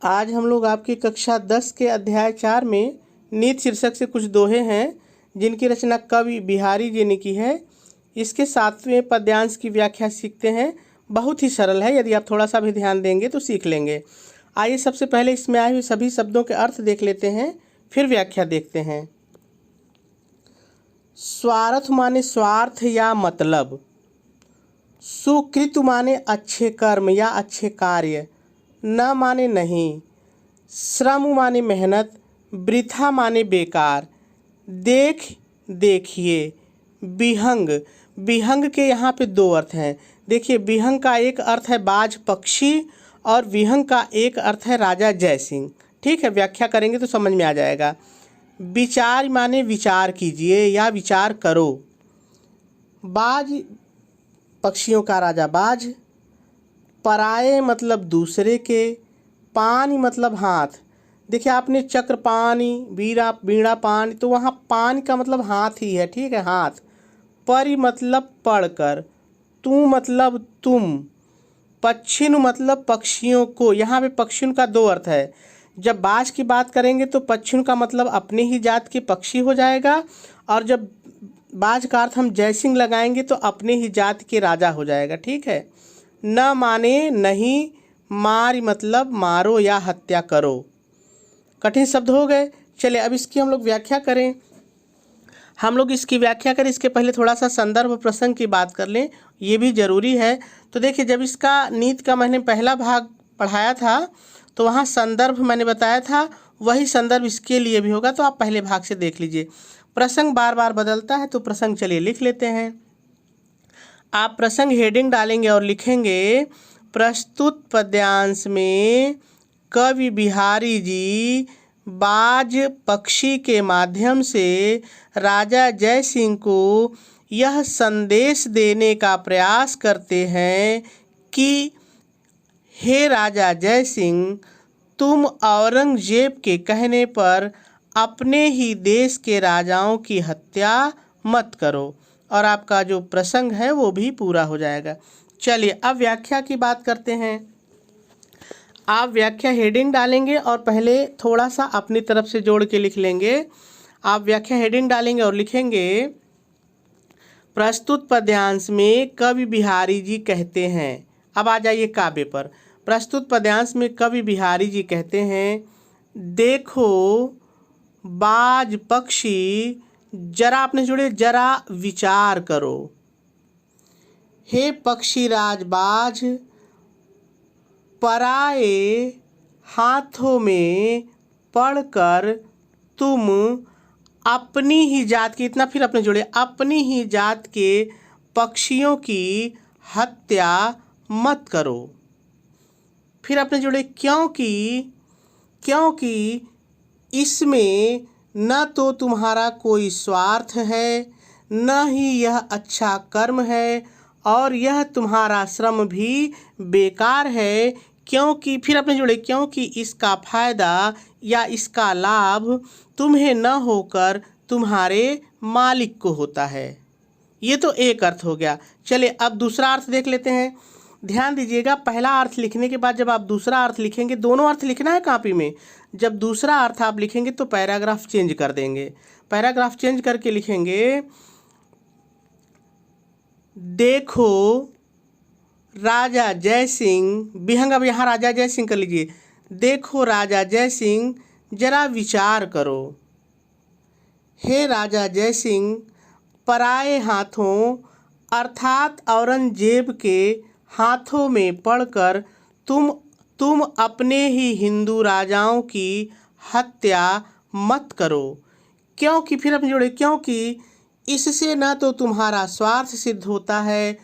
आज हम लोग आपकी कक्षा 10 के अध्याय 4 में नीति शीर्षक से कुछ दोहे हैं जिनकी रचना कवि बिहारी जी ने की है। इसके 7वें पद्यांश की व्याख्या सीखते हैं। बहुत ही सरल है, यदि आप थोड़ा सा भी ध्यान देंगे तो सीख लेंगे। आइए सबसे पहले इसमें आए हुए सभी शब्दों के अर्थ देख लेते हैं, फिर व्याख्या देखते हैं। स्वार्थ माने स्वार्थ या मतलब, सुकृत माने अच्छे कर्म या अच्छे कार्य, न माने नहीं, श्रम माने मेहनत, वृथा माने बेकार, देखिए, विहंग। विहंग के यहाँ पे दो अर्थ हैं। देखिए, विहंग का एक अर्थ है बाज पक्षी और विहंग का एक अर्थ है राजा जय सिंह। ठीक है, व्याख्या करेंगे तो समझ में आ जाएगा। विचार माने विचार कीजिए या विचार करो। बाज पक्षियों का राजा बाज, पराये मतलब दूसरे के, पानी मतलब हाथ। देखिए, आपने चक्र पानी, बीड़ा पानी, तो वहाँ पानी का मतलब हाथ ही है। ठीक है, हाथ। परि मतलब पढ़कर, तू मतलब तुम, पक्षिन मतलब पक्षियों को। यहाँ पे पक्षियों का दो अर्थ है। जब बाज की बात करेंगे तो पक्षियों का मतलब अपने ही जात के पक्षी हो जाएगा, और जब बाज का अर्थ हम जयसिंह लगाएंगे तो अपने ही जात के राजा हो जाएगा। ठीक है। न माने नहीं, मार मतलब मारो या हत्या करो। कठिन शब्द हो गए। चलिए अब इसकी हम लोग व्याख्या करें। इसके पहले थोड़ा सा संदर्भ प्रसंग की बात कर लें, ये भी ज़रूरी है। तो देखिए, जब इसका नीति का मैंने पहला भाग पढ़ाया था तो वहाँ संदर्भ मैंने बताया था, वही संदर्भ इसके लिए भी होगा, तो आप पहले भाग से देख लीजिए। प्रसंग बार बार बदलता है, तो प्रसंग चलिए लिख लेते हैं। आप प्रसंग हेडिंग डालेंगे और लिखेंगे, प्रस्तुत पद्यांश में कवि बिहारी जी बाज पक्षी के माध्यम से राजा जय सिंह को यह संदेश देने का प्रयास करते हैं कि हे राजा जय सिंह, तुम औरंगजेब के कहने पर अपने ही देश के राजाओं की हत्या मत करो। और आपका जो प्रसंग है वो भी पूरा हो जाएगा। चलिए अब व्याख्या की बात करते हैं। आप व्याख्या हेडिंग डालेंगे और पहले थोड़ा सा अपनी तरफ से जोड़ के लिख लेंगे। आप व्याख्या हेडिंग डालेंगे और लिखेंगे, प्रस्तुत पद्यांश में कवि बिहारी जी कहते हैं। अब आ जाइए काव्य पर। प्रस्तुत पद्यांश में कवि बिहारी जी कहते हैं, देखो बाज पक्षी, जरा आपने जुड़े, जरा विचार करो। हे पक्षीराज बाज, पराए हाथों में पड़कर तुम अपनी ही जात के, इतना फिर अपने जुड़े, अपनी ही जात के पक्षियों की हत्या मत करो। फिर अपने जुड़े, क्योंकि इसमें न तो तुम्हारा कोई स्वार्थ है, न ही यह अच्छा कर्म है, और यह तुम्हारा श्रम भी बेकार है। क्योंकि फिर अपने जुड़े, क्योंकि इसका फायदा या इसका लाभ तुम्हें न होकर तुम्हारे मालिक को होता है। ये तो एक अर्थ हो गया। चलिए अब दूसरा अर्थ देख लेते हैं। ध्यान दीजिएगा, पहला अर्थ लिखने के बाद जब आप दूसरा अर्थ लिखेंगे, दोनों अर्थ लिखना है कॉपी में। जब दूसरा अर्थ आप लिखेंगे तो पैराग्राफ चेंज कर देंगे। पैराग्राफ चेंज करके लिखेंगे, देखो राजा जय सिंह, विहंग। अब यहाँ राजा जय सिंह कर लीजिए। देखो राजा जय सिंह, जरा विचार करो। हे राजा जय सिंह, पराए हाथों अर्थात औरंगजेब के हाथों में पड़कर तुम अपने ही हिंदू राजाओं की हत्या मत करो। क्योंकि फिर अपने जोड़े, क्योंकि इससे न तो तुम्हारा स्वार्थ सिद्ध होता है,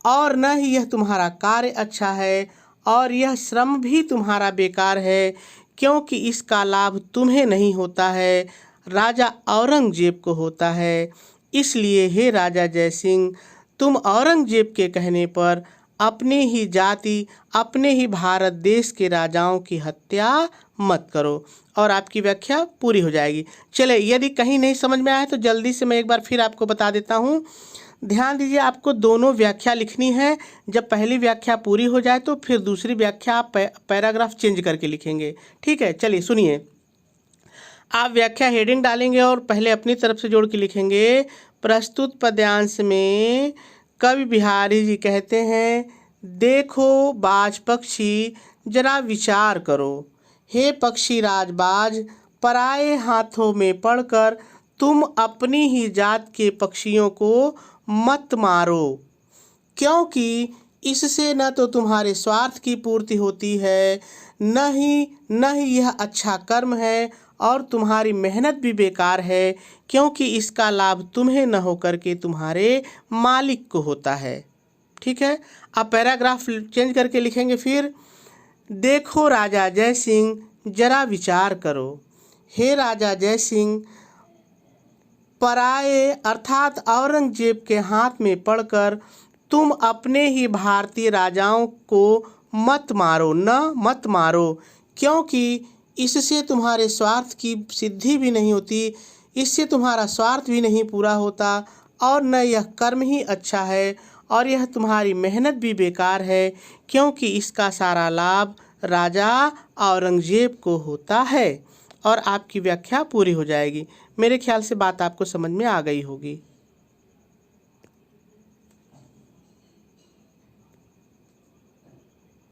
और न ही यह तुम्हारा कार्य अच्छा है, और यह श्रम भी तुम्हारा बेकार है। क्योंकि इसका लाभ तुम्हें नहीं होता है, राजा औरंगजेब को होता है। इसलिए हे राजा जय सिंह, तुम औरंगजेब के कहने पर अपने ही जाति, अपने ही भारत देश के राजाओं की हत्या मत करो। और आपकी व्याख्या पूरी हो जाएगी। चले, यदि कहीं नहीं समझ में आए तो जल्दी से मैं एक बार फिर आपको बता देता हूँ। ध्यान दीजिए, आपको दोनों व्याख्या लिखनी है। जब पहली व्याख्या पूरी हो जाए तो फिर दूसरी व्याख्या आप पैराग्राफ चेंज करके लिखेंगे। ठीक है, चलिए सुनिए। आप व्याख्या हेडिंग डालेंगे और पहले अपनी तरफ से जोड़ के लिखेंगे। प्रस्तुत पद्यांश में कवि बिहारी जी कहते हैं, देखो बाज पक्षी जरा विचार करो, हे पक्षी राजबाज पराए हाथों में पड़कर तुम अपनी ही जात के पक्षियों को मत मारो, क्योंकि इससे न तो तुम्हारे स्वार्थ की पूर्ति होती है, न ही यह अच्छा कर्म है, और तुम्हारी मेहनत भी बेकार है, क्योंकि इसका लाभ तुम्हें न होकर के तुम्हारे मालिक को होता है। ठीक है, अब पैराग्राफ चेंज करके लिखेंगे। फिर देखो राजा जय सिंह जरा विचार करो, हे राजा जय सिंह पराए अर्थात औरंगजेब के हाथ में पड़कर तुम अपने ही भारतीय राजाओं को मत मारो, क्योंकि इससे तुम्हारे स्वार्थ की सिद्धि भी नहीं होती, इससे तुम्हारा स्वार्थ भी नहीं पूरा होता, और न यह कर्म ही अच्छा है, और यह तुम्हारी मेहनत भी बेकार है, क्योंकि इसका सारा लाभ राजा औरंगजेब को होता है। और आपकी व्याख्या पूरी हो जाएगी। मेरे ख्याल से बात आपको समझ में आ गई होगी।